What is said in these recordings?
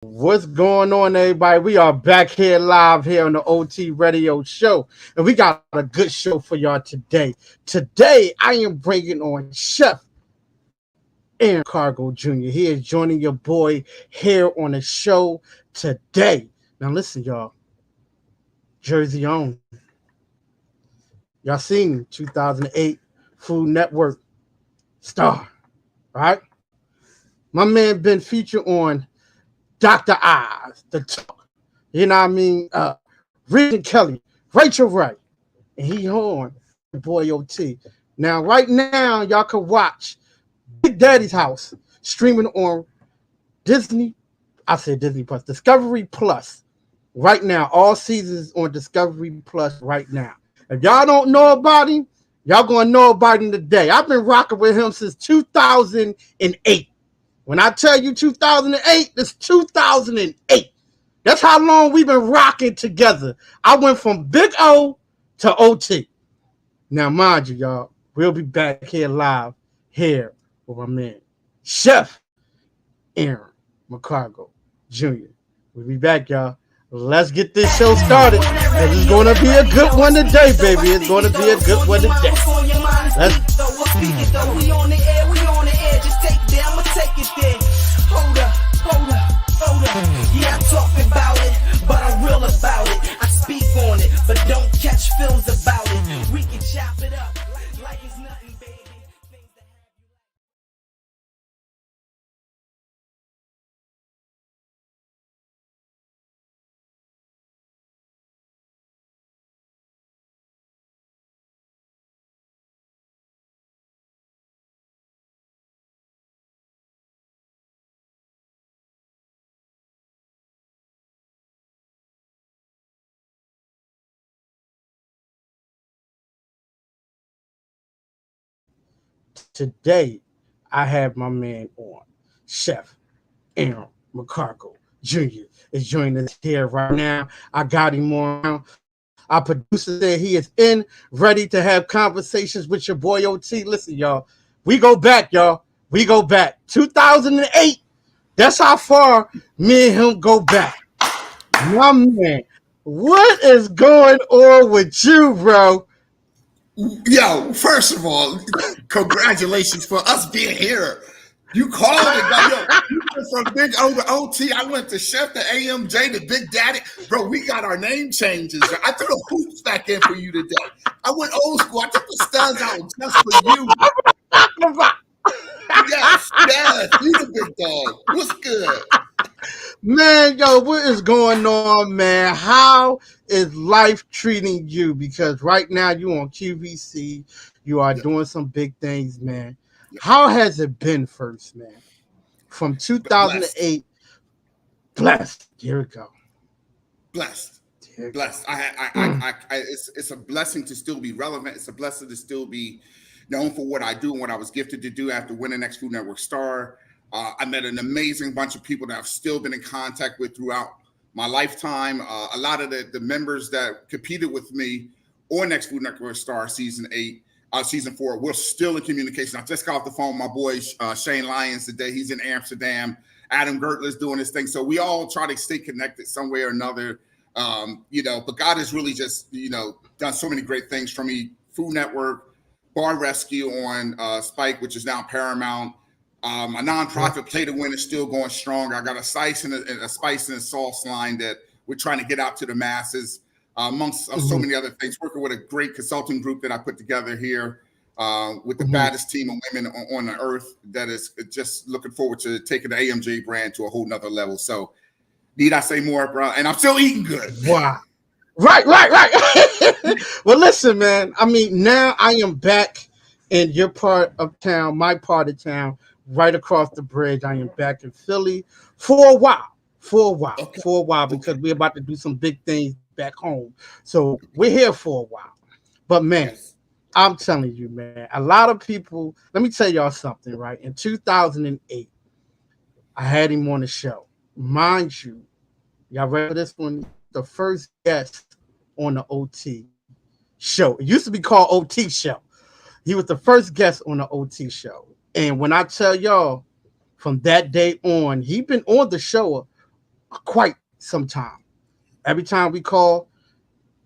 What's going on, everybody? We are back here live here on the OT Radio Show, and we got a good show for y'all today. Today, I am bringing on Chef Aaron McCargo Jr. He is joining your boy here on the show today. Now, listen, y'all. Jersey on. Y'all seen 2008 Food Network star, right? My man been featured on Dr. Oz, the talk. You know what I mean? Rich Kelly, Rachel Wright, and he on boy OT. Now, right now, y'all can watch Big Daddy's House streaming on Disney. I said Disney Plus, Discovery Plus. Right now, all seasons on Discovery Plus right now. If y'all don't know about him, y'all gonna know about him today. I've been rocking with him since 2008. When I tell you 2008, it's 2008. That's how long we've been rocking together. I went from Big O to OT. Now, mind you, y'all, we'll be back here live here with my man, Chef Aaron McCargo Jr. We'll be back, y'all. Let's get this show started. And it's going to be a good one today, baby. It's going to be a good one today. Let's. We on the air, just take it there, I'ma take it there. Hold up. Yeah, I talk about it, but I'm real about it. I speak on it, but don't catch films about it. We can chop it up like it's nothing, baby. Today, I have my man on, Chef Aaron McCargo Jr. is joining us here right now. I got him on. Our producer said he is in, ready to have conversations with your boy OT. Listen, y'all, we go back, y'all. We go back. 2008. That's how far me and him go back. My man, what is going on with you, bro? Yo, first of all, congratulations for us being here. You called it, bro. Yo, you went from Big O to OT. I went to Chef to AMJ to Big Daddy. Bro, we got our name changes. I threw the hoops back in for you today. I went old school. I took the studs out just for you. Yes, you the big dog. What's good? Man, yo, what is going on, man? How is life treating you? Because right now you on QVC, you are Yeah, doing some big things, man. yeah. How has it been first, man? From Blessed, 2008, blessed. Here we go. blessed, Here we go. blessed. It's a blessing to still be relevant. It's a blessing to still be known for what I do and what I was gifted to do after winning Next Food Network Star. I met an amazing bunch of people that I've still been in contact with throughout my lifetime. A lot of the members that competed with me on Next Food Network Star season 4, we're still in communication. I just got off the phone with my boy Shane Lyons today. He's in Amsterdam. Adam Gertler's doing his thing. So we all try to stay connected some way or another. But God has really just, done so many great things for me. Food Network, Bar Rescue on Spike, which is now Paramount. A nonprofit Play to Win is still going strong. I got a spice and a spice and a sauce line that we're trying to get out to the masses, amongst so many other things. Working with a great consulting group that I put together here with the baddest team of women on the earth that is just looking forward to taking the AMJ brand to a whole nother level. So need I say more, bro? And I'm still eating good. Wow. Right. Well, listen, man. I mean, now I am back in your part of town, my part of town, right across the bridge. I am back in Philly for a while. Okay. Because Okay. we're about to do some big things back home. So we're here for a while. But man, Yes. I'm telling you, man, a lot of people, let me tell y'all something, right? In 2008, I had him on the show. Mind you, y'all ready for this one? The first guest on the OT show. It used to be called OT show. He was the first guest on the OT show. And when I tell y'all, from that day on, he been on the show quite some time. Every time we call,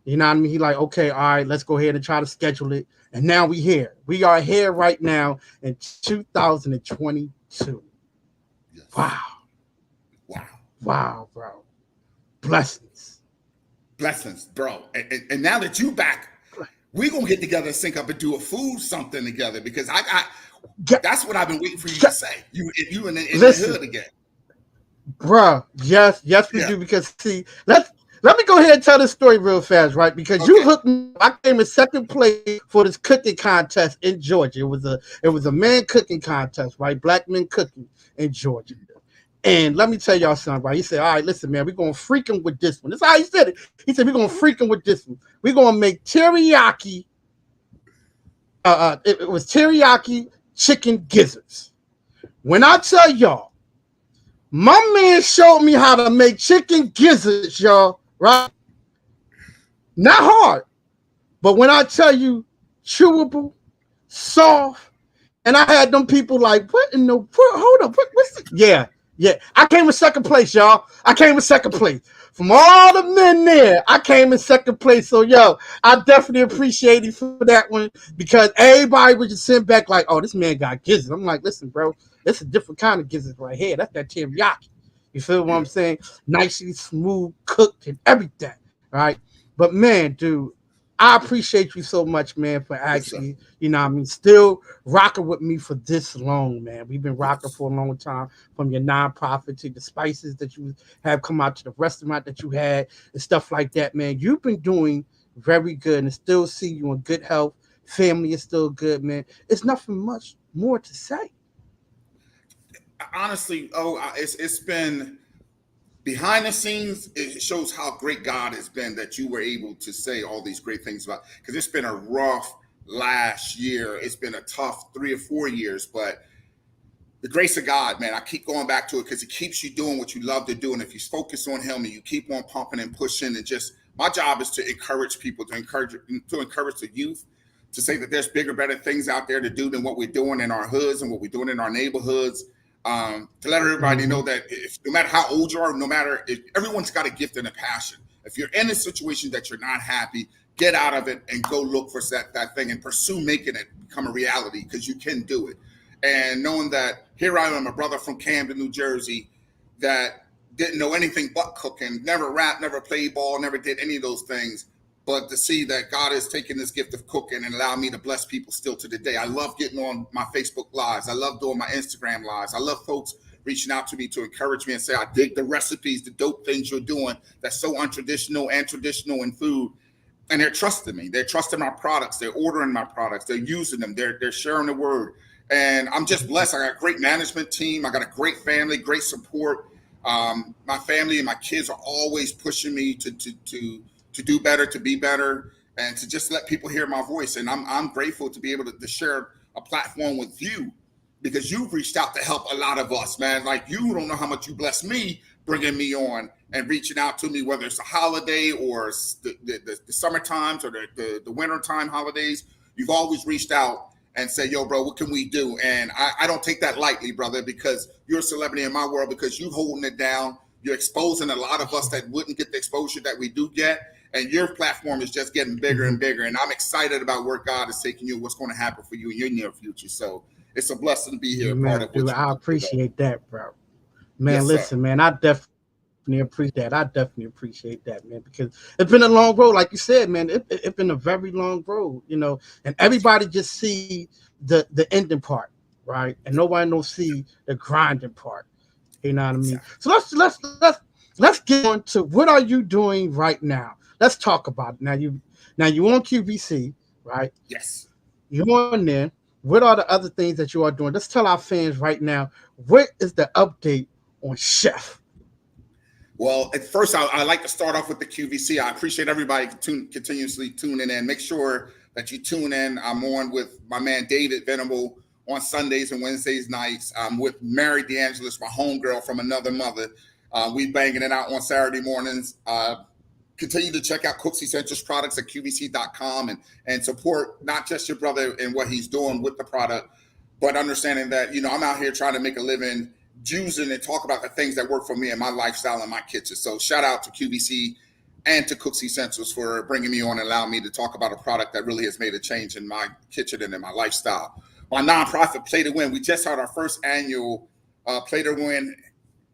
you know what I mean? He like, okay, all right, let's go ahead and try to schedule it. And now we here. We are here right now in 2022. Wow. Yes. Wow. Wow, bro. Blessings. Blessings, bro. And now that you back, we're gonna get together and sync up and do a food something together because that's what I've been waiting for you to say. You in the hood again. Bruh, yes, we Yeah. do. Because see, let me go ahead and tell this story real fast, right? Because you Okay. hooked me. I came in second place for this cooking contest in Georgia. It was a man cooking contest, right? Black men cooking in Georgia. And let me tell y'all something, right? He said, all right, listen, man, we're gonna freak him with this one. That's how he said it. He said, we're gonna freak him with this one. We're gonna make teriyaki. It was teriyaki chicken gizzards. When I tell y'all, my man showed me how to make chicken gizzards, y'all, right? Not hard, but when I tell you chewable, soft, and I had them people like, what in the world? Hold up, what's it? Yeah. I came in second place, y'all. I came in second place. From all the men there, I came in second place. So, yo, I definitely appreciate you for that one because everybody was just sitting back like, oh, this man got gizzards. I'm like, listen, bro, it's a different kind of gizzards right here. That's that teriyaki. You feel what Yeah. I'm saying? Nicely smooth, cooked, and everything, right? But, man, dude, I appreciate you so much, man, for Yes, sir. actually, you know what I mean, still rocking with me for this long, man. We've been rocking Yes. for a long time from your nonprofit to the spices that you have come out to the restaurant that you had and stuff like that, man. You've been doing very good and still see you in good health. Family is still good, man. It's nothing much more to say. Honestly, it's been behind the scenes. It shows how great God has been that you were able to say all these great things about. Because it's been a rough last year. It's been a tough 3 or 4 years, but the grace of God, man, I keep going back to it because it keeps you doing what you love to do. And if you focus on Him and you keep on pumping and pushing, and just my job is to encourage people, to encourage the youth, to say that there's bigger, better things out there to do than what we're doing in our hoods and what we're doing in our neighborhoods. To let everybody know Mm-hmm. that no matter how old you are, no matter if everyone's got a gift and a passion. If you're in a situation that you're not happy, get out of it and go look for that thing and pursue making it become a reality because you can do it. And knowing that here I am, a brother from Camden, New Jersey, that didn't know anything but cooking, never rapped, never played ball, never did any of those things. But to see that God has taken this gift of cooking and allowed me to bless people still to the day. I love getting on my Facebook lives. I love doing my Instagram lives. I love folks reaching out to me to encourage me and say, I dig the recipes, the dope things you're doing that's so untraditional and traditional in food. And they're trusting me. They're trusting my products. They're ordering my products. They're using them. They're sharing the word. And I'm just blessed. I got a great management team. I got a great family, great support. My family and my kids are always pushing me to do better, to be better, and to just let people hear my voice. And I'm grateful to be able to share a platform with you because you've reached out to help a lot of us, man. Like you don't know how much you bless me bringing me on and reaching out to me, whether it's a holiday or the summer times or the winter time holidays. You've always reached out and say, yo, bro, what can we do? And I don't take that lightly, brother, because you're a celebrity in my world, because you holding it down. You're exposing a lot of us that wouldn't get the exposure that we do get. And your platform is just getting bigger Mm-hmm. and bigger. And I'm excited about where God is taking you, what's going to happen for you in your near future. So it's a blessing to be here, part Man, of what dude, you I do. appreciate that, bro. Man, Yes, sir. listen, man, I definitely appreciate that. I definitely appreciate that, man, because it's been a long road, like you said, man. It's been a very long road, and everybody just see the ending part, right? And nobody don't see the grinding part. You know what I mean? Exactly. So let's get on to what are you doing right now? Let's talk about it. Now you on QVC, right? Yes. You're on there. What are the other things that you are doing? Let's tell our fans right now, what is the update on Chef? Well, at first, I like to start off with the QVC. I appreciate everybody continuously tuning in. Make sure that you tune in. I'm on with my man David Venable on Sundays and Wednesdays nights. I'm with Mary DeAngelis, my homegirl from another mother. We banging it out on Saturday mornings. Continue to check out Cooks Essentials products at qvc.com and support not just your brother and what he's doing with the product, but understanding that, I'm out here trying to make a living using and talk about the things that work for me and my lifestyle and my kitchen. So shout out to QVC and to Cooks Essentials for bringing me on and allowing me to talk about a product that really has made a change in my kitchen and in my lifestyle. My nonprofit, Play to Win, we just had our first annual Play to Win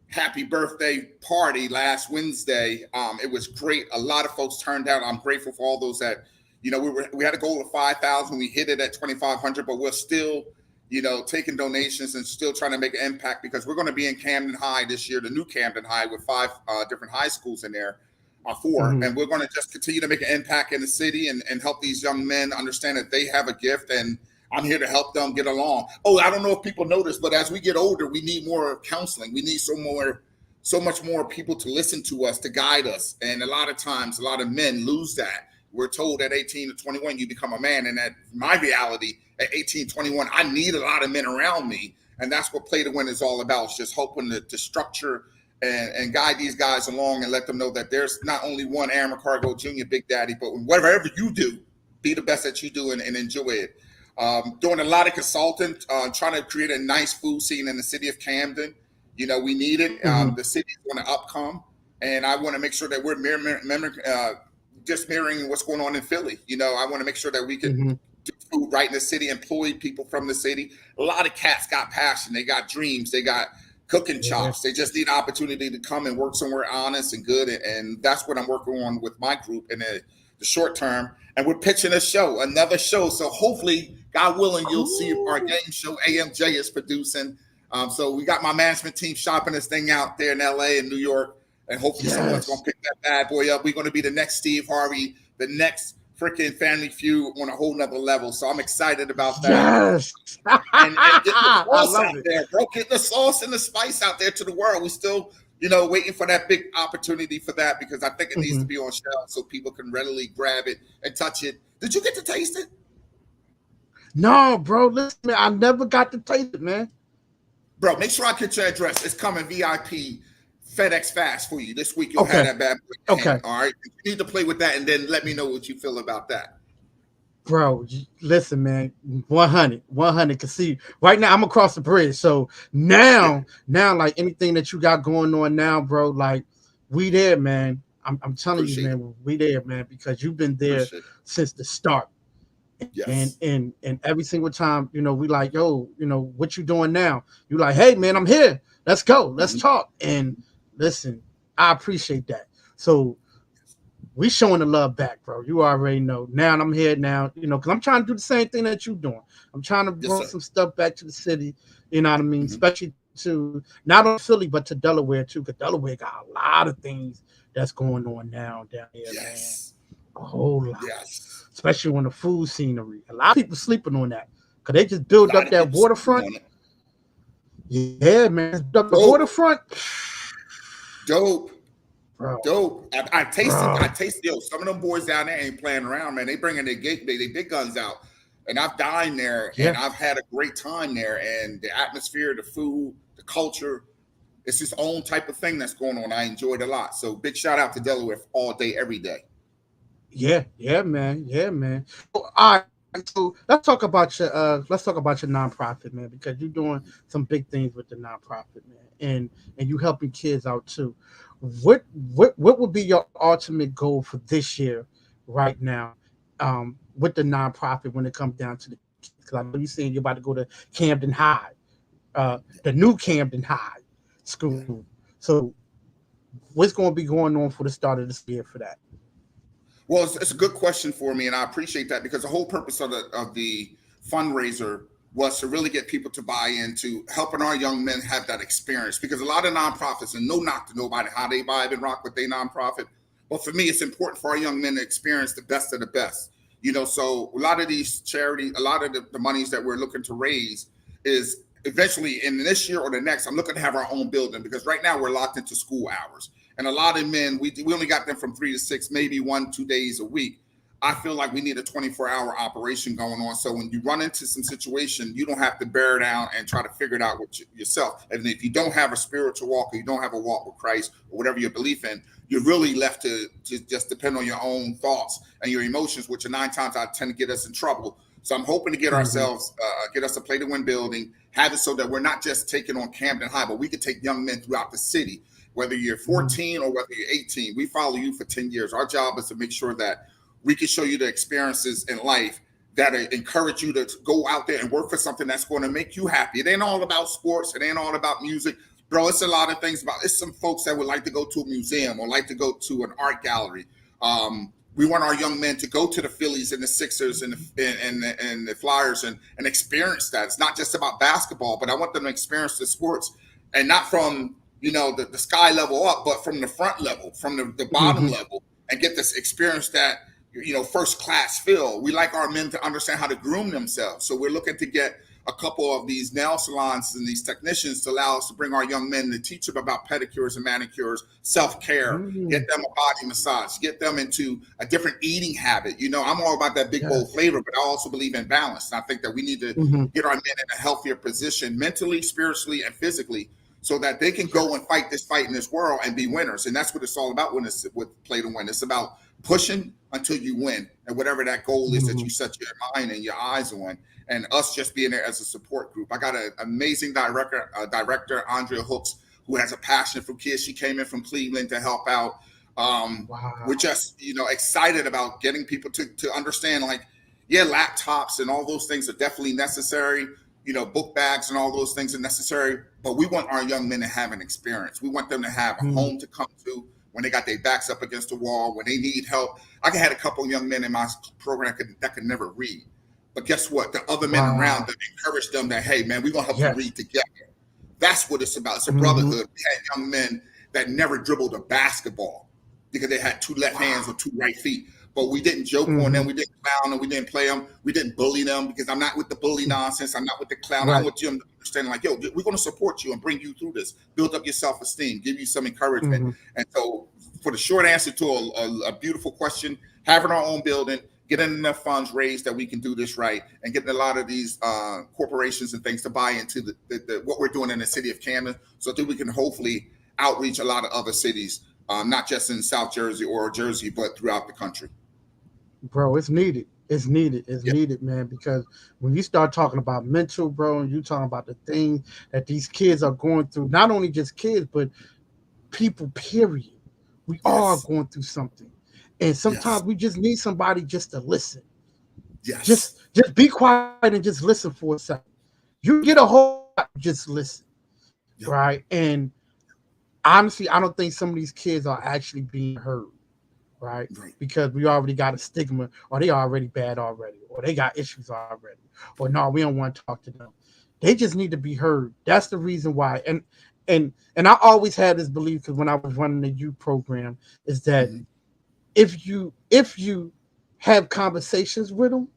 happy birthday party last Wednesday. It was great. A lot of folks turned out. I'm grateful for all those that, we had a goal of 5,000. We hit it at 2,500, but we're still, taking donations and still trying to make an impact because we're going to be in Camden High this year, the new Camden High with 5 different high schools in there, 4. And we're going to just continue to make an impact in the city and help these young men understand that they have a gift, and I'm here to help them get along. Oh, I don't know if people notice, but as we get older, we need more counseling. We need so much more people to listen to us, to guide us. And a lot of times, a lot of men lose that. We're told at 18 to 21, you become a man. And at my reality, at 18, 21, I need a lot of men around me. And that's what Play to Win is all about. It's just hoping to structure and guide these guys along and let them know that there's not only one Aaron McCargo Jr. Big Daddy, but whatever you do, be the best that you do and enjoy it. Doing a lot of consulting, trying to create a nice food scene in the city of Camden. We need it. The city's going to upcome, and I want to make sure that we're just mirroring what's going on in Philly. I want to make sure that we can do food right in the city, employ people from the city. A lot of cats got passion. They got dreams. They got cooking chops. They just need an opportunity to come and work somewhere honest and good, and that's what I'm working on with my group in the short term. And we're pitching another show. So hopefully, God willing, you'll see our game show AMJ is producing. So we got my management team shopping this thing out there in LA and New York. And hopefully someone's going to pick that bad boy up. We're going to be the next Steve Harvey, the next freaking Family Feud on a whole nother level. So I'm excited about that. Yes. and get the sauce out there, bro. Get the sauce and the spice out there to the world. We still waiting for that big opportunity for that because I think it needs to be on shelves so people can readily grab it and touch it. Did you get to taste it? No, bro. Listen, man, I never got to taste it, man. Bro, make sure I get your address. It's coming VIP FedEx fast for you. This week you'll have that bad boy. Okay. All right. You need to play with that and then let me know what you feel about that. Bro, listen, man, 100, cause see, right now I'm across the bridge. So now, like anything that you got going on now, bro, like we there, man. I'm telling you, man, we there, man, because you've been there since the start. Yes. And every single time, we like, yo, what you doing now? You like, hey, man, I'm here. Let's go. Let's talk. And listen, I appreciate that. So we showing the love back, bro. You already know. Now I'm here now, because I'm trying to do the same thing that you're doing. I'm trying to bring some stuff back to the city, you know what I mean? Especially to not only Philly, but to Delaware too, because Delaware got a lot of things that's going on now down here, man. A whole lot. Yes. Especially on the food scenery. A lot of people sleeping on that because they just build up that waterfront. Yeah, man. The waterfront. Dope. Bro. Dope. I tasted, some of them boys down there ain't playing around, man. They bringing their big guns out. And I've dined there and I've had a great time there. And the atmosphere, the food, the culture, it's its own type of thing that's going on. I enjoyed a lot. So big shout out to Delaware all day, every day. Yeah, man. So, all right. So let's talk about your nonprofit, man, because you're doing some big things with the nonprofit, man, and you helping kids out too. What would be your ultimate goal for this year, right now, with the nonprofit when it comes down to the kids? Because I know you're saying you're about to go to Camden High, the new Camden High school. So what's going to be going on for the start of this year for that? Well, it's a good question for me, and I appreciate that because the whole purpose of the fundraiser was to really get people to buy into helping our young men have that experience. Because a lot of nonprofits, and no knock to nobody how they vibe and rock with their nonprofit, but for me, it's important for our young men to experience the best of the best. So a lot of these charities, a lot of the monies that we're looking to raise is eventually in this year or the next. I'm looking to have our own building because right now we're locked into school hours. And a lot of men, we only got them from 3 to 6, maybe 1-2 days a week. I feel like we need a 24-hour operation going on. So when you run into some situation, you don't have to bear down and try to figure it out with yourself. And if you don't have a spiritual walk or you don't have a walk with Christ or whatever your belief in, you're really left to just depend on your own thoughts and your emotions, which are 9 times out of 10 get us in trouble. So I'm hoping to get Mm-hmm. ourselves, get us a Play to Win building, have it so that we're not just taking on Camden High, but we can take young men throughout the city. Whether you're Mm-hmm. 14 or whether you're 18, we follow you for 10 years. Our job is to make sure that we can show you the experiences in life that encourage you to go out there and work for something that's going to make you happy. It ain't all about sports. It ain't all about music. Bro, it's a lot of things about it's some folks that would like to go to a museum or like to go to an art gallery. We want our young men to go to the Phillies and the Sixers and the Flyers and experience that. It's not just about basketball, but I want them to experience the sports and not from the sky level up, but from the front level, from the bottom Mm-hmm. level, and get this experience that first class feel. We like our men to understand how to groom themselves, so we're looking to get a couple of these nail salons and these technicians to allow us to bring our young men to teach them about pedicures and manicures, self-care, Mm-hmm. get them a body massage, get them into a different eating habit. I'm all about that big bold Yes. flavor, but I also believe in balance. And I think that we need to Mm-hmm. get our men in a healthier position mentally, spiritually, and physically so that they can go and fight this fight in this world and be winners. And that's what it's all about when it's with Play to Win. It's about pushing until you win, and whatever that goal is that Mm-hmm. you set your mind and your eyes on, and us just being there as a support group. I got an amazing director, Andrea Hooks, who has a passion for kids. She came in from Cleveland to help out. We're Wow. just excited about getting people to understand, like, yeah, laptops and all those things are definitely necessary. Book bags and all those things are necessary, but we want our young men to have an experience. We want them to have a Mm-hmm. home to come to when they got their backs up against the wall, when they need help. I had a couple of young men in my program that could never read. But guess what? The other men around Wow. them encouraged them that, hey, man, we're going to help you Yes. read together. That's what it's about. It's a Mm-hmm. brotherhood. We had young men that never dribbled a basketball because they had two left hands or Wow. two right feet. But we didn't joke on Mm-hmm. them. We didn't clown them. We didn't play them. We didn't bully them because I'm not with the bully nonsense. I'm not with the clown. I'm Right. with them understanding, like, yo, we're going to support you and bring you through this, build up your self-esteem, give you some encouragement. Mm-hmm. And so for the short answer to a beautiful question, having our own building, getting enough funds raised that we can do this right, and getting a lot of these corporations and things to buy into what we're doing in the city of Camden, so that we can hopefully outreach a lot of other cities, not just in South Jersey or Jersey, but throughout the country. Bro, it's needed. It's needed. It's Yeah. needed, man. Because when you start talking about mental, bro, and you talking about the things that these kids are going through, not only just kids, but people, period. We are Yes. going through something. And Yes. sometimes we just need somebody just to listen. Yes. Just be quiet and just listen for a second. You get a whole lot, just listen. Yep. Right. And honestly, I don't think some of these kids are actually being heard. Right? Right. Because we already got a stigma, or they already bad already, or they got issues already, or no, we don't want to talk to them. They just need to be heard. That's the reason why. And I always had this belief, because when I was running the youth program, is that Mm-hmm. if you have conversations with them,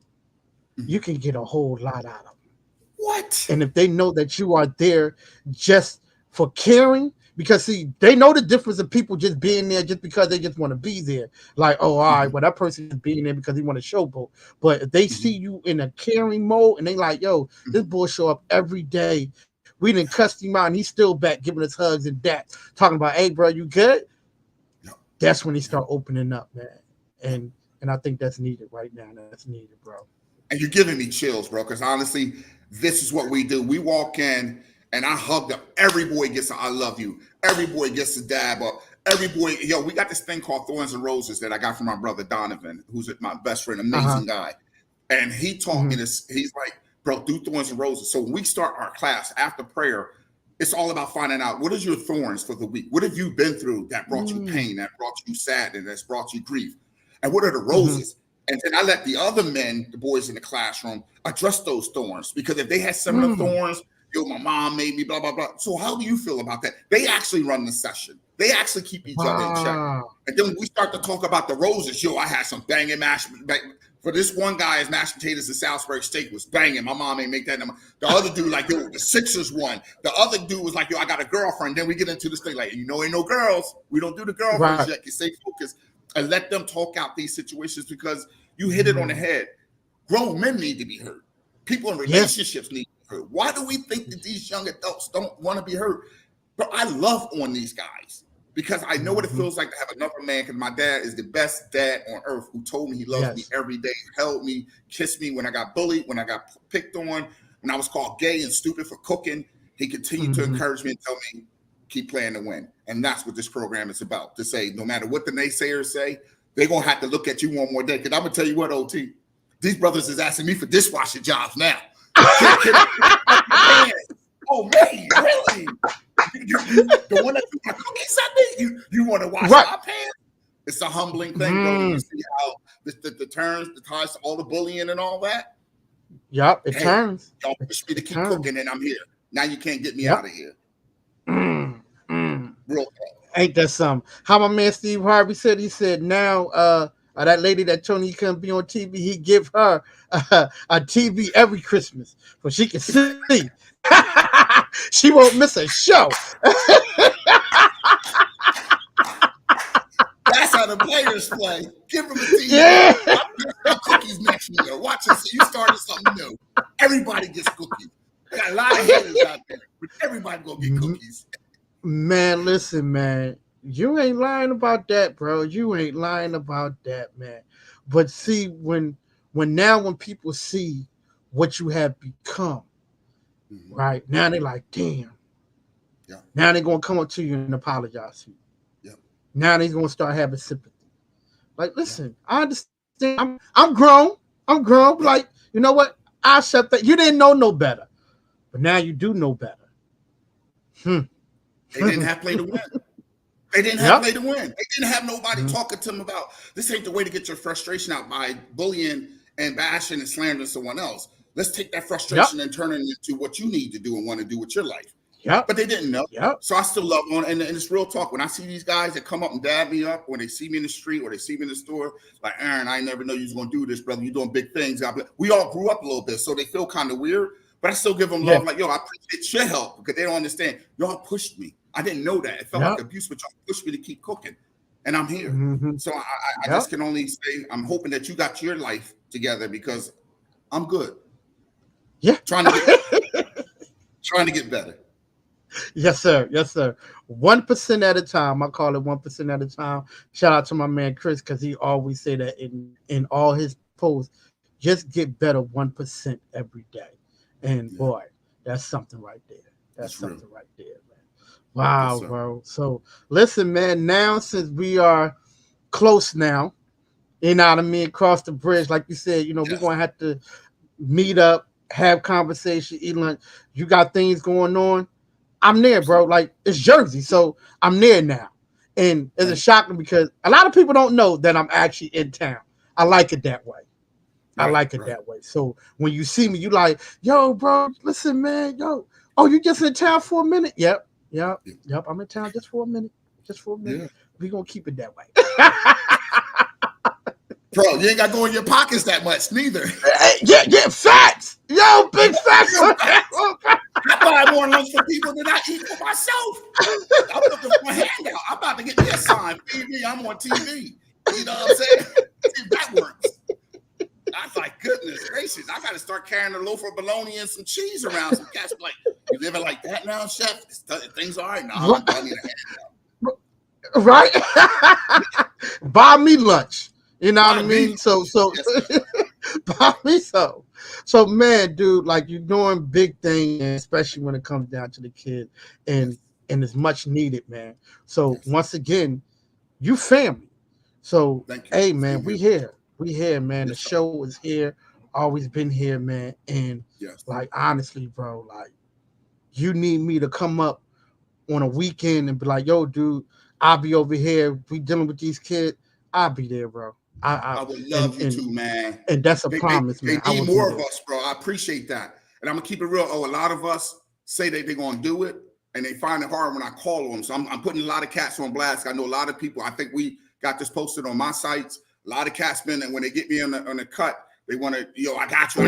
Mm-hmm. you can get a whole lot out of them. What? And if they know that you are there just for caring, because see, they know the difference of people just being there just because they just want to be there. Like, oh, all right, Mm-hmm. well, that person is being there because he want to showboat. But if they see Mm-hmm. you in a caring mode and they like, yo, this boy show up every day. We didn't cuss him out and he's still back giving us hugs and daps, talking about, hey, bro, you good? Yep. That's when he Yep. start opening up, man. Yep. And I think that's needed right now. That's needed, bro. And you're giving me chills, bro, because honestly, this is what we do. We walk in and I hug them. Every boy gets a I love you. Every boy gets a dab up. Every boy, we got this thing called Thorns and Roses that I got from my brother Donovan, who's my best friend, Uh-huh. amazing guy. And he taught me Mm-hmm. this. He's like, bro, do Thorns and Roses. So when we start our class after prayer, it's all about finding out what is your thorns for the week. What have you been through that brought you Mm-hmm. pain, that brought you sadness, that's brought you grief? And what are the Mm-hmm. roses? And then I let the other men, the boys in the classroom, address those thorns. Because if they had similar Mm-hmm. thorns, my mom made me, blah, blah, blah. So how do you feel about that? They actually run the session. They actually keep each other in check. Wow. And then when we start to talk about the roses, I had some banging for this one guy's mashed potatoes and Salisbury steak was banging. My mom ain't make that number. The other dude, like, the Sixers won. The other dude was like, I got a girlfriend. Then we get into this thing, like, ain't no girls. We don't do the girlfriends Right. yet. You stay focused and let them talk out these situations, because you hit it on the head. Grown men need to be heard. People in Yes. relationships need to be heard. Why do we think that these young adults don't want to be heard? But I love on these guys. because I know what it feels like to have another man. Because my dad is the best dad on earth, who told me he loves me every day, held me, kissed me when I got bullied, when I got picked on, when I was called gay and stupid for cooking. He continued to encourage me and tell me, keep playing to win. And that's what this program is about, to say, no matter what the naysayers say, they're going to have to look at you one more day. Because I'm going to tell you what, OT, these brothers is asking me for dishwasher jobs now. Oh, man, really? The one that threw my cookies at me? You want to wash my pants? It's a humbling thing, bro. You see how the turns, the ties, all the bullying and all that? Yep, it turns. Y'all push me to keep cooking, and I'm here. Now you can't get me out of here. Real talk. Ain't that something? How my man Steve Harvey said, he said now that lady that told me he couldn't be on TV, he give her a TV every Christmas so she can see. She won't miss a show. That's how the players play. Give them a TV. Yeah. I'll cookies next year. Watch and see. You started something new. Everybody gets cookies. I got a lot of haters out there, but everybody gonna get cookies. Man, listen, man. You ain't lying about that, bro. You ain't lying about that, man. But see, when people see what you have become, right? Now they like, damn. Yeah. Now they're gonna come up to you and apologize to you. Yeah. Now they're gonna start having sympathy. Like, listen, I understand. I'm grown. I'm grown. Like, you know what? I accept that. You didn't know no better, but now you do know better. They didn't have play to win. They didn't have play to win. They didn't have nobody talking to them about, this ain't the way to get your frustration out by bullying and bashing and slandering someone else. Let's take that frustration and turn it into what you need to do and want to do with your life. But they didn't know. So I still love on, and it's real talk. When I see these guys that come up and dab me up, when they see me in the street or they see me in the store, like, Aaron, I never know you was going to do this, brother. You're doing big things. We all grew up a little bit, so they feel kind of weird. But I still give them love. Like, yo, I appreciate your help, because they don't understand. Y'all pushed me. I didn't know that. It felt like abuse, but y'all pushed me to keep cooking. And I'm here. So I just can only say, I'm hoping that you got your life together, because I'm good. Trying to get better. Yes, sir. Yes, sir. 1% at a time. I call it 1% at a time. Shout out to my man Chris, because he always say that in all his posts. Just get better 1% every day. And boy, that's something right there. That's something real. Right there, man. Wow, yes, bro. So listen, man, now since we are close now, you know what I mean, across the bridge, like you said, you know, we're going to have to meet up, have conversation, eat lunch. You got things going on. I'm there, bro. Like, it's Jersey, so I'm there now. And it's a shocking, because a lot of people don't know that I'm actually in town. I like it that way. I like it that way. So when you see me, you like, yo, bro, listen, man, yo. Oh, you just in town for a minute? Yep. I'm in town just for a minute. Yeah. We're going to keep it that way. Bro, you ain't got to go in your pockets that much, neither. Yeah, facts. Yo, big facts. I buy more lunch for people than I eat for myself. I'm looking for a handout. I'm about to get me a sign. Feed me, I'm on TV. You know what I'm saying? See if that works. I was like, goodness gracious, I got to start carrying a loaf of bologna and some cheese around. Some cats like, you living like that now, chef? Things all right? No, I need a handout. Right? Buy me lunch. You know what I mean? So buy me so. So, man, dude, like, you're doing big things, especially when it comes down to the kid, and it's much needed, man. So once again, you family. So, hey, man, we here. We here, man. The show is here. Always been here, man. And like, honestly, bro, like, you need me to come up on a weekend and be like, yo, dude, I'll be over here. We dealing with these kids. I'll be there, bro. I would love you too, man. And that's a promise, man. They need more of us, bro. I appreciate that. And I'm gonna keep it real. A lot of us say that they're gonna do it, and they find it hard when I call them. So I'm putting a lot of cats on blast. I know a lot of people. I think we got this posted on my sites. A lot of cats been, and when they get me on the cut, they want to, yo, I got you.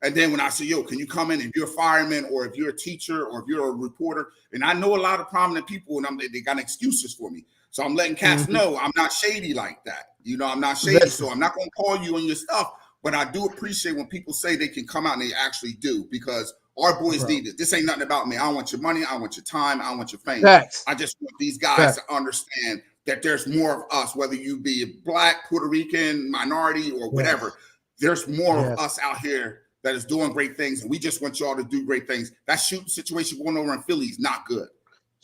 And then when I say, yo, can you come in? If you're a fireman, or if you're a teacher, or if you're a reporter, and I know a lot of prominent people, and they got excuses for me. So I'm letting cats know I'm not shady like that. You know, I'm not shady. So I'm not going to call you on your stuff. But I do appreciate when people say they can come out, and they actually do, because Our boys bro. need it. This ain't nothing about me. I don't want your money. I want your time. I want your fame. Facts. I just want these guys Facts. to understand that there's more of us, whether you be black, Puerto Rican, minority, or Yes. whatever. There's more of Yes. us out here that is doing great things, and we just want y'all to do great things. That shooting situation going over in Philly is not good.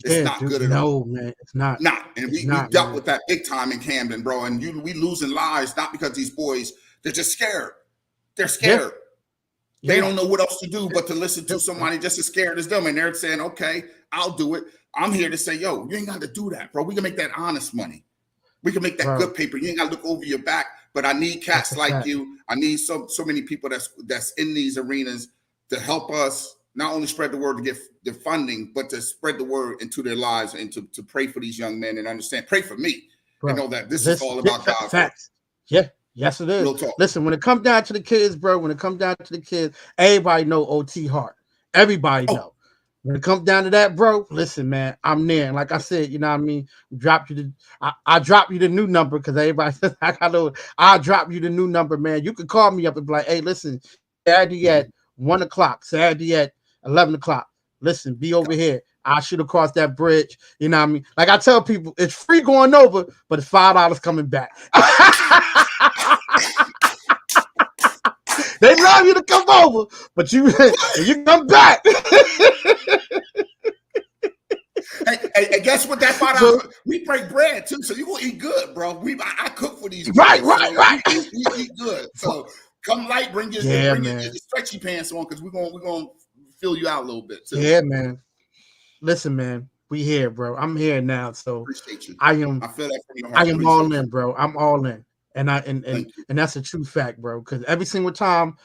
It's Yeah, not dude. good at all. No, man. It's not. Not. And It's we not, dealt man. with that big time in Camden, bro. And we losing lives not because these boys, they're just scared. They're Yeah. scared. They Yeah. don't know what else to do but to listen to Yeah. somebody just as scared as them. And they're saying, okay, I'll do it. I'm here to say, yo, you ain't got to do that, bro. We can make that honest money. We can make that Bro, good paper. You ain't got to look over your back. But I need that's cats a like fact. you. I need so many people that's in these arenas to help us not only spread the word to get the funding, but to spread the word into their lives and to pray for these young men and understand. Pray for me and Bro, know that this is listen, all about God's work. facts. Yeah, yes, it is. Real talk. Listen, when it comes down to the kids, bro, when it comes down to the kids, everybody know OT Hart. Everybody Oh, know. When it comes down to that, bro, listen, man, I'm there. And like I said, you know what I mean? Drop you the I drop you the new number because everybody says I'll drop you the new number, man. You can call me up and be like, hey, listen, Saturday at 1 o'clock, Saturday at 11 o'clock. Listen, be over here. I shoot across that bridge. You know what I mean? Like I tell people, it's free going over, but it's $5 coming back. They love you to come over, but you come back. Hey, guess what? That So, $5, we break bread too, so you gonna eat good, bro. I cook for these right, boys, right, so right. we eat good. So come light, bring your Yeah, bring your man. stretchy pants on because we're gonna fill you out a little bit too. Yeah, man. Listen, man, we here, bro. I'm here now, so Appreciate you. I am I feel that from your I heart. am all Appreciate you. in, bro. I'm all in, and Thank you. and that's a true fact, bro. Because every single time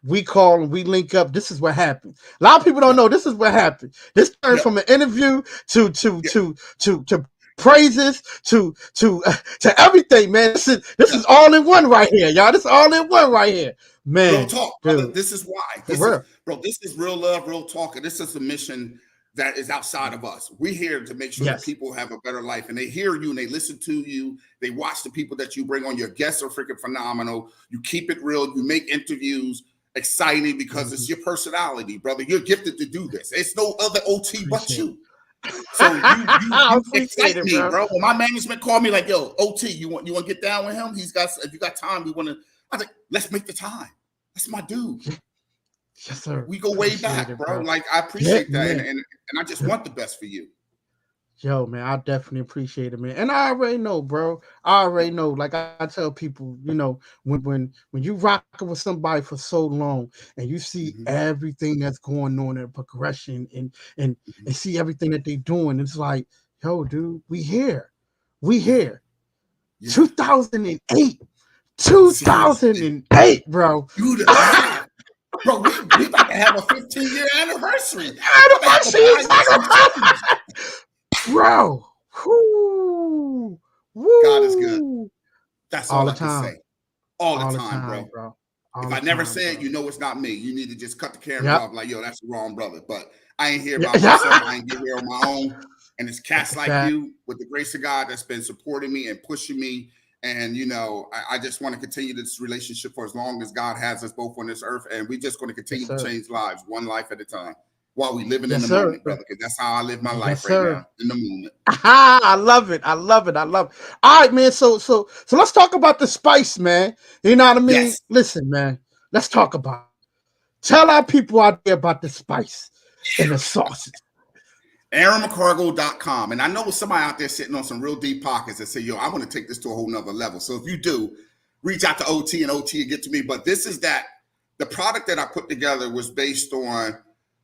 we call and we link up, this is what happens. A lot of people don't Yep. know this is what happened. This turned Yep. from an interview to Yep. praises to everything, man. This Yep. is all in one right here, y'all. This is all in one right here, Real man. talk, brother. Dude, This is why. for real. This is real love, real talk, and this is a mission that is outside of us. We're here to make sure that Yes. people have a better life, and they hear you and they listen to you. They watch the people that you bring on. Your guests are freaking phenomenal. You keep it real. You make interviews exciting because it's your personality, brother. You're gifted to do this. It's no other OT but Appreciate you. So I you appreciate excite it, me, bro. bro. When my management called me like, yo, OT, you want to get down with him? If you got time, we want to. I was like, let's make the time. That's my dude. Yes, sir. We go way Appreciate back, it, bro. Like I appreciate Yeah, that, man. and I just want the best for you. Yo, man, I definitely appreciate it, man. And I already know, bro. I already know. Like I tell people, you know, when you rocking with somebody for so long and you see Mhm, everything that's going on in progression mhm. and see everything that they doing, it's like, yo, dude, we here. We Yeah, here. yeah. 2008. Seriously, 2008, bro. do the math, bro. We about to have a 15-year anniversary. We about to have a Anniversary, bi-weekly series. bro. Woo. God is good. Woo. That's All all the I can time. say. All the All the time, time, bro. bro. If All I the never time, say it, bro. you know it's not me. You need to just cut the cameras Yep. off. Like, yo, that's the wrong brother. But I ain't here Yeah. by myself. I ain't get here on my own. And it's That's cats a like fact. you, with the grace of God, that's been supporting me and pushing me. And you know, I just want to continue this relationship for as long as God has us both on this earth. And we're just going to Yes, continue to sir. change lives, one life at a time, while we living in Yes, the sir. moment, brother. Because that's how I live my Yes, life right sir. now, in the moment. I love it. I love it. I love it. All right, man. So let's talk about the spice, man. You know what I mean? Yes. Listen, man. Let's talk about it. Tell our people out there about the spice and the sauces. AaronMcCargo.com. And I know somebody out there sitting on some real deep pockets that say, yo, I want to take this to a whole nother level. So if you do, reach out to OT and OT and get to me. But this is that the product that I put together was based on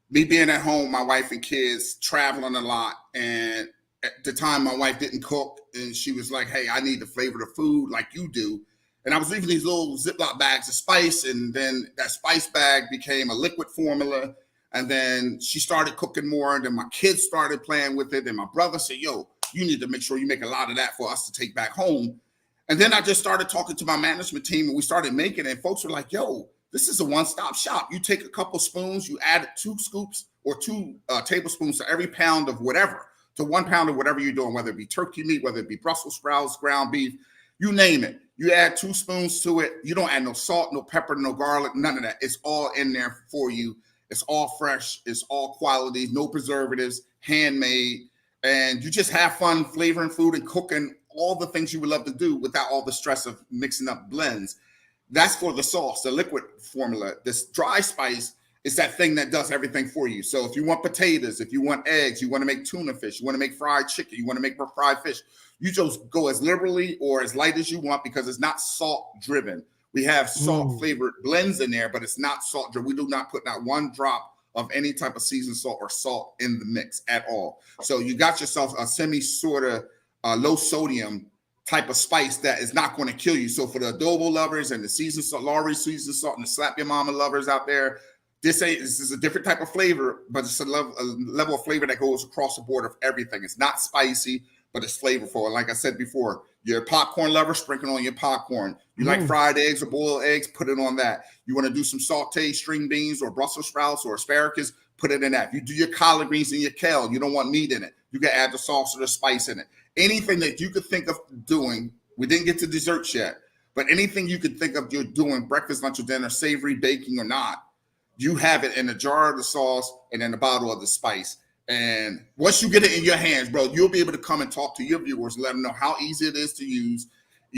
me being at home, my wife and kids traveling a lot. And at the time, my wife didn't cook. And she was like, hey, I need to flavor the food like you do. And I was leaving these little Ziploc bags of spice. And then that spice bag became a liquid formula. And then she started cooking more. And then my kids started playing with it. And my brother said, yo, you need to make sure you make a lot of that for us to take back home. And then I just started talking to my management team and we started making it. And folks were like, yo, this is a one-stop shop. You take a couple spoons, you add 2 scoops or 2 tablespoons to every pound of whatever, to 1 pound of whatever you're doing, whether it be turkey meat, whether it be Brussels sprouts, ground beef, you name it. You add 2 spoons to it. You don't add no salt, no pepper, no garlic, none of that. It's all in there for you. It's all fresh. It's all quality. No preservatives. Handmade. And you just have fun flavoring food and cooking all the things you would love to do without all the stress of mixing up blends. That's for the sauce, the liquid formula. This dry spice is that thing that does everything for you. So if you want potatoes, if you want eggs, you want to make tuna fish, you want to make fried chicken, you want to make fried fish, you just go as liberally or as light as you want because it's not salt driven. We have salt flavored blends in there, but it's not salt driven. We do not put not one drop of any type of seasoned salt or salt in the mix at all. So you got yourself a semi sort of low sodium type of spice that is not going to kill you. So for the adobo lovers and the seasoned salt, Lowry seasoned salt, and the slap your mama lovers out there, this is a different type of flavor, but it's a level of flavor that goes across the board of everything. It's not spicy, but it's flavorful. And like I said before, you're a popcorn lover, sprinkle on your popcorn. You like fried eggs or boiled eggs, put it on that. You want to do some sauteed string beans or Brussels sprouts or asparagus, put it in that. If you do your collard greens and your kale, you don't want meat in it, you can add the sauce or the spice in it. Anything that you could think of doing, we didn't get to desserts yet, but anything you could think of you're doing, breakfast, lunch, or dinner, savory, baking or not, you have it in a jar of the sauce and in a bottle of the spice. And once you get it in your hands, bro, you'll be able to come and talk to your viewers, let them know how easy it is to use,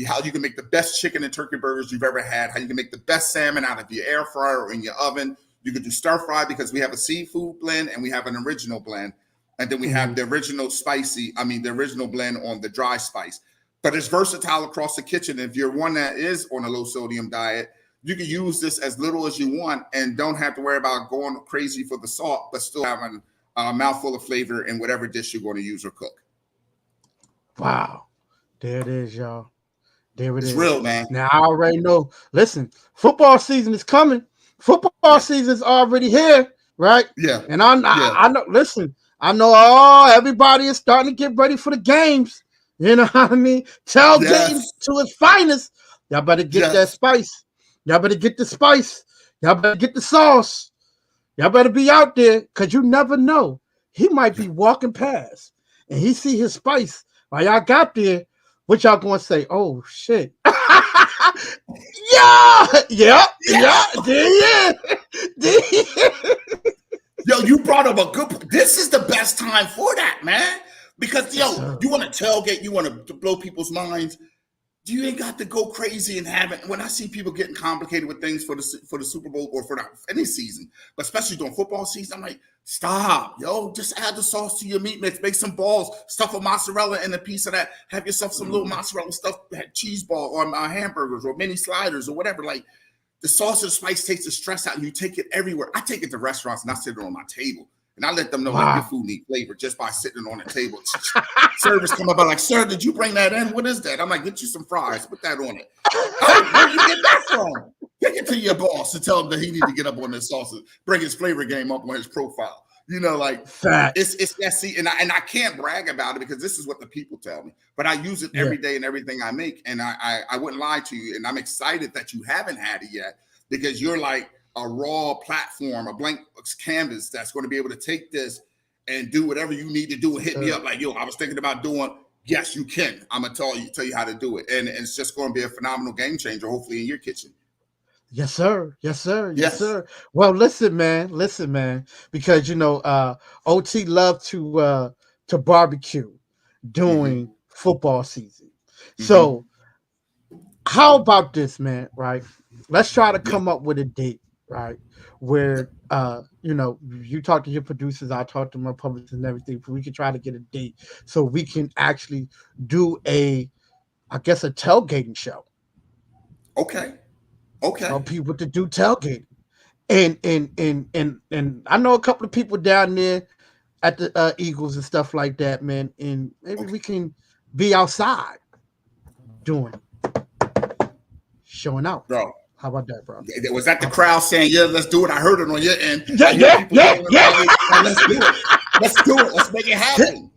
how you can make the best chicken and turkey burgers you've ever had, how you can make the best salmon out of your air fryer or in your oven. You can do stir fry because we have a seafood blend and we have an original blend. And then we have the original the original blend on the dry spice. But it's versatile across the kitchen. If you're one that is on a low sodium diet, you can use this as little as you want and don't have to worry about going crazy for the salt, but still having a mouthful of flavor in whatever dish you're going to use or cook. Wow. There it is, y'all. There it is. It's real, man. Now, I already know. Listen, football season is coming. Football season is already here, right? Yeah. And I know, listen, I know everybody is starting to get ready for the games. You know what I mean? Tailgating to its finest. Y'all better get that spice. Y'all better get the spice. Y'all better get the sauce. Y'all better be out there because you never know. He might be walking past and he see his spice while y'all got there. What y'all gonna say? Oh shit! yeah. Yo, you brought up a good. This is the best time for that, man. Because you want to tailgate, you want to blow people's minds. You ain't got to go crazy and have it. When I see people getting complicated with things for the Super Bowl or for any season, but especially during football season, I'm like, stop, yo, just add the sauce to your meat mix, make some balls, stuff a mozzarella in a piece of that, have yourself some little mozzarella stuff, cheese ball or hamburgers or mini sliders or whatever. Like the sauce and spice takes the stress out and you take it everywhere. I take it to restaurants and I sit it on my table. And I let them know that your food needs flavor just by sitting on the table. Service come up, I'm like, sir, did you bring that in? What is that? I'm like, get you some fries. Put that on it. Where you get that from? Take it to your boss and tell him that he needs to get up on his sauces, bring his flavor game up on his profile. You know, like it's messy. And I can't brag about it because this is what the people tell me. But I use it every day in everything I make. And I wouldn't lie to you. And I'm excited that you haven't had it yet because you're like, a raw platform, a blank canvas that's going to be able to take this and do whatever you need to do and hit me up like, yo, I was thinking about doing, yes, you can. I'm going to tell you how to do it. And it's just going to be a phenomenal game changer, hopefully in your kitchen. Yes, sir. Yes, sir. Yes, sir. Well, listen, man, because, OT love to barbecue during football season. So how about this, man, right? Let's try to come up with a date. Right, where you talk to your producers, I talk to my publishers and everything, but we can try to get a date so we can actually do a tailgating show. Okay. Tell people to do tailgating, and I know a couple of people down there at the Eagles and stuff like that, man, and maybe we can be outside doing showing out, bro. How about that, bro? Was that the crowd saying, yeah, let's do it? I heard it on your end. Yeah. Let's do it. Let's do it. Let's make it happen.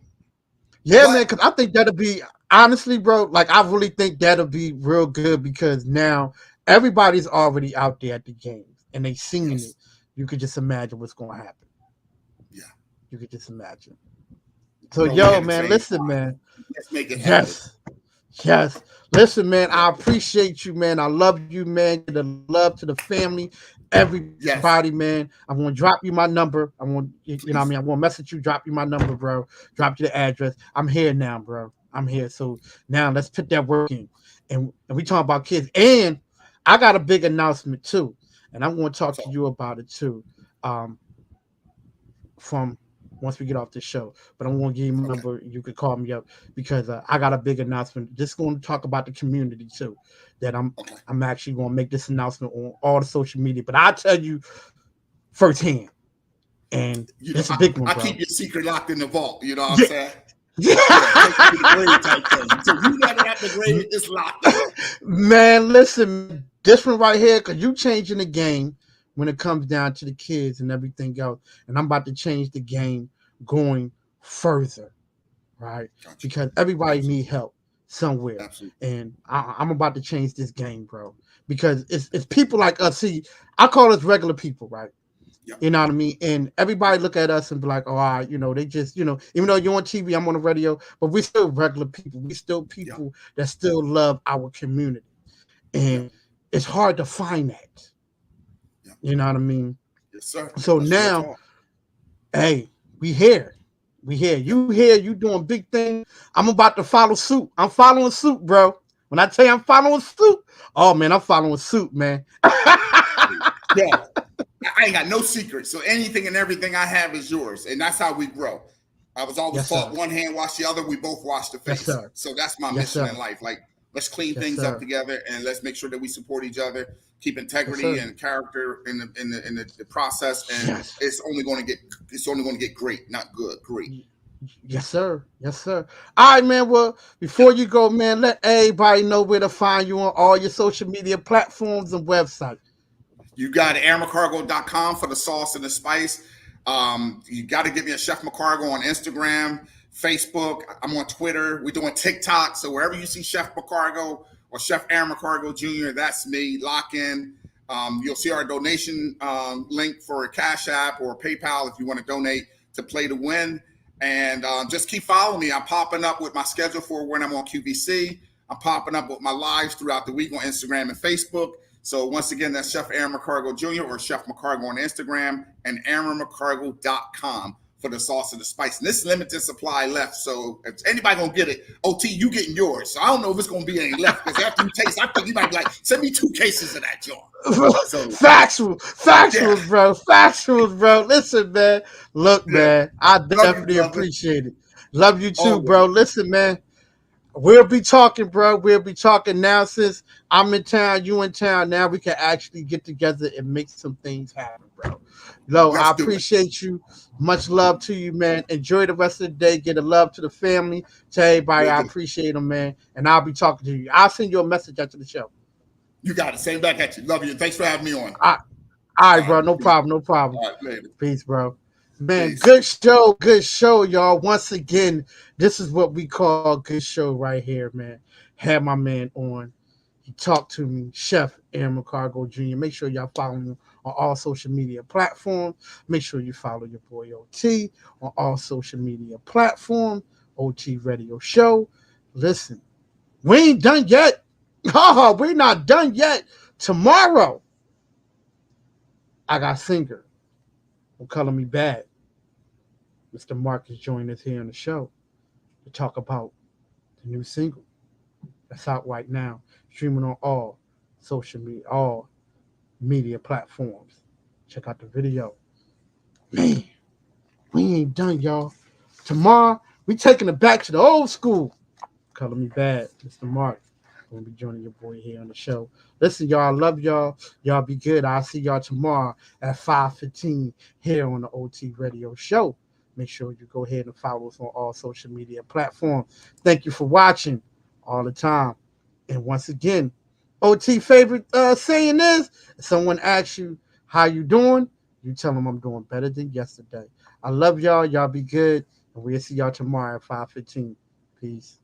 Yeah, man, because I think that'll be, honestly, bro, like I really think that'll be real good because now everybody's already out there at the games and they singing it. You could just imagine what's going to happen. Yeah. You could just imagine. So, man, listen, man. Let's make it happen. Yes. Listen, man, I appreciate you, man. I love you, man. The love to the family. Yes, Everybody, man, I'm gonna drop you my number. I want you know what I please. mean. I'm gonna message you, drop you my number, bro. Drop you the address. I'm here now, bro. I'm here. So now let's put that work in. And we talking about kids. And I got a big announcement too. And I'm gonna talk to So, you about it too. Um, from once we get off the show. But I'm gonna give you my okay, number. You can call me up because I got a big announcement. Just going to talk about the community too. That okay. I'm actually gonna make this announcement on all the social media. But I'll tell you firsthand, and You know, it's a big one, I keep bro. your secret locked in the vault. You know what I'm Yeah. saying? Yeah, take it to the grave type thing. Until you let it out the grave, it's locked in. Man, listen, this one right here, because you changing the game when it comes down to the kids and everything else. And I'm about to change the game going further, right? Gotcha. Because everybody need Absolutely. help somewhere. Absolutely. And I'm about to change this game, bro. Because it's people like us. See, I call us regular people, right? Yeah. You know what I mean? And everybody look at us and be like, oh, all right, they just, even though you're on TV, I'm on the radio, but we're still regular people. We still Yeah. people that still love our community. Yeah. And it's hard to find that. Yeah. You know what I mean? Yes, sir. So That's real now, talk. hey, we here. We here. Yeah. You here, you doing big things. I'm about to follow suit. I'm following suit, bro. When I tell you I'm following suit, oh man, I'm following suit, man. Yeah. I ain't got no secrets. So anything and everything I have is yours. And that's how we grow. I was always Yes, taught sir. one hand wash the other. We both wash the Yes, face. sir. So that's my Yes, mission sir. in life. Like, let's clean Yes, things up sir. together and let's make sure that we support each other, keep Yes, integrity sir. and character in the process. And Yes. it's only going to get great, not good, great. Yes, sir. Yes, sir. All right, man. Well, before you go, man, let everybody know where to find you on all your social media platforms and websites. You got airmccargo.com for the sauce and the spice. You got to get me a Chef McCargo on Instagram, Facebook. I'm on Twitter. We're doing TikTok. So wherever you see Chef McCargo or Chef Aaron McCargo Jr., that's me. Lock in. You'll see our donation link for a Cash App or PayPal if you want to donate to play to win. And just keep following me. I'm popping up with my schedule for when I'm on QVC. I'm popping up with my lives throughout the week on Instagram and Facebook. So once again, that's Chef Aaron McCargo Jr. or Chef McCargo on Instagram and AaronMcCargo.com for the sauce and the spice. And this limited supply left. So if anybody gonna get it, OT, you getting yours. So I don't know if it's gonna be any left because after you taste, I think you might be like, send me 2 cases of that joint. So yeah, Factuals, bro. Factuals, bro. Listen, man. Look, yeah. man. I Love you, definitely brother. appreciate it. Love you too, bro. Always. Listen, man. We'll be talking, bro. We'll be talking now since I'm in town, you in town. Now we can actually get together and make some things happen, bro. Yo, I Let's do it. appreciate you. Much love to you, man. Enjoy the rest of the day. Get a love to the family, to everybody. Will I do. appreciate them, man. And I'll be talking to you. I'll send you a message after the show. You got it. Same back at you. Love you. Thanks for having me on. All right, All right. bro. No Peace. problem. No problem. All right. Later. Peace, bro. Man, Peace. good show. Good show, y'all. Once again, this is what we call a good show right here, man. Had my man on. He talked to me, Chef Aaron McCargo Jr. Make sure y'all follow him on all social media platforms. Make sure you follow your boy OT on all social media platforms. OT Radio Show. Listen, we ain't done yet. Oh, we're not done yet. Tomorrow, I got singer. Don't color me bad. Mr. Marcus joined us here on the show to talk about the new single that's out right now, streaming on all social media, all media platforms. Check out the video. Man, we ain't done, y'all. Tomorrow, we taking it back to the old school. Color me bad, Mr. Mark. Gonna be joining your boy here on the show. Listen, y'all, I love y'all. Y'all be good. I'll see y'all tomorrow at 5:15 here on the OT Radio Show. Make sure you go ahead and follow us on all social media platforms. Thank you for watching all the time. And once again, OT favorite saying is, if someone asks you how you doing, you tell them I'm doing better than yesterday. I love y'all. Y'all be good. And we'll see y'all tomorrow at 5:15. Peace.